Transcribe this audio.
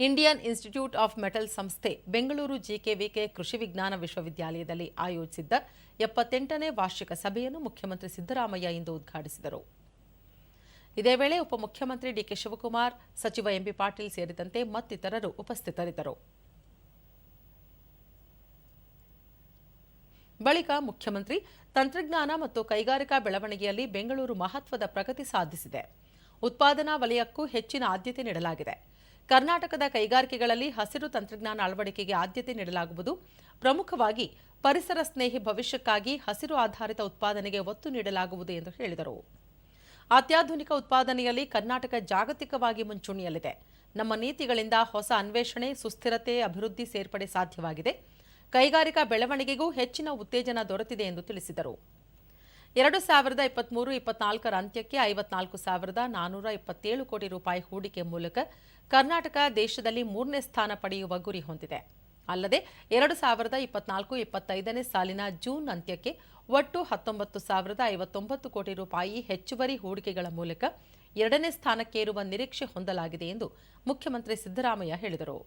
Indian institute of metal ಸಂಸ್ಥೆ Bengaluru GKVK ಕೃಷಿ ವಿಜ್ಞಾನ ವಿಶ್ವವಿದ್ಯಾಲಯದಲ್ಲಿ ಆಯೋಜಿಸಿದ್ದ 78ನೇ ವಾರ್ಷಿಕ ಸಭೆಯನ್ನು ಮುಖ್ಯಮಂತ್ರಿ ಸಿದ್ದರಾಮಯ್ಯ ಇಂದು ಉದ್ಘಾಟಿಸಿದರು. ಇದೇ ವೇಳೆ ಉಪಮುಖ್ಯಮಂತ್ರಿ ಡಿಕೆ ಶಿವಕುಮಾರ್, ಸಚಿವ ಎಂಬಿ ಪಾಟೀಲ್ ಸೇರಿದಂತೆ ಮತ್ತಿತರರು ಉಪಸ್ಥಿತರಿದ್ದರು. ಬಳಿಕ ಮುಖ್ಯಮಂತ್ರಿ ತಂತ್ರಜ್ಞಾನ ಮತ್ತು ಕೈಗಾರಿಕಾ ಬೆಳವಣಿಗೆಯಲ್ಲಿ ಬೆಂಗಳೂರು ಮಹತ್ವದ ಪ್ರಗತಿ ಸಾಧಿಸಿದೆ. ಉತ್ಪಾದನಾ ವಲಯಕ್ಕೂ ಹೆಚ್ಚಿನ ಆದ್ಯತೆ ನೀಡಲಾಗಿದೆ. ಕರ್ನಾಟಕದ ಕೈಗಾರಿಕೆಗಳಲ್ಲಿ ಹಸಿರು ತಂತ್ರಜ್ಞಾನ ಅಳವಡಿಕೆಗೆ ಆದ್ಯತೆ ನೀಡಲಾಗುವುದು. ಪ್ರಮುಖವಾಗಿ ಪರಿಸರ ಸ್ನೇಹಿ ಭವಿಷ್ಯಕ್ಕಾಗಿ ಹಸಿರು ಆಧಾರಿತ ಉತ್ಪಾದನೆಗೆ ಒತ್ತು ನೀಡಲಾಗುವುದು ಎಂದು ಹೇಳಿದರು. ಅತ್ಯಾಧುನಿಕ ಉತ್ಪಾದನೆಯಲ್ಲಿ ಕರ್ನಾಟಕ ಜಾಗತಿಕವಾಗಿ ಮುಂಚೂಣಿಯಲ್ಲಿದೆ. ನಮ್ಮ ನೀತಿಗಳಿಂದ ಹೊಸ ಅನ್ವೇಷಣೆ, ಸುಸ್ಥಿರತೆ, ಅಭಿವೃದ್ಧಿ ಸೇರ್ಪಡೆ ಸಾಧ್ಯವಾಗಿದೆ. ಕೈಗಾರಿಕಾ ಬೆಳವಣಿಗೆಗೂ ಹೆಚ್ಚಿನ ಉತ್ತೇಜನ ದೊರೆತಿದೆ ಎಂದು ತಿಳಿಸಿದರು. 2023-24ರ ಅಂತ್ಯಕ್ಕೆ 54,427 ಕೋಟಿ ರೂಪಾಯಿ ಹೂಡಿಕೆ ಮೂಲಕ ಕರ್ನಾಟಕ ದೇಶದಲ್ಲಿ 3ನೇ ಸ್ಥಾನ ಪಡೆಯುವ ಗುರಿ ಹೊಂದಿದೆ. ಅಲ್ಲದೆ 2024-25ನೇ ಸಾಲಿನ ಜೂನ್ ಅಂತ್ಯಕ್ಕೆ ಒಟ್ಟು 19,059 ಕೋಟಿ ರೂಪಾಯಿ ಹೆಚ್ಚುವರಿ ಹೂಡಿಕೆಗಳ ಮೂಲಕ 2ನೇ ಸ್ಥಾನಕ್ಕೇರುವ ನಿರೀಕ್ಷೆ ಹೊಂದಲಾಗಿದೆ ಎಂದು ಮುಖ್ಯಮಂತ್ರಿ ಸಿದ್ದರಾಮಯ್ಯ ಹೇಳಿದರು.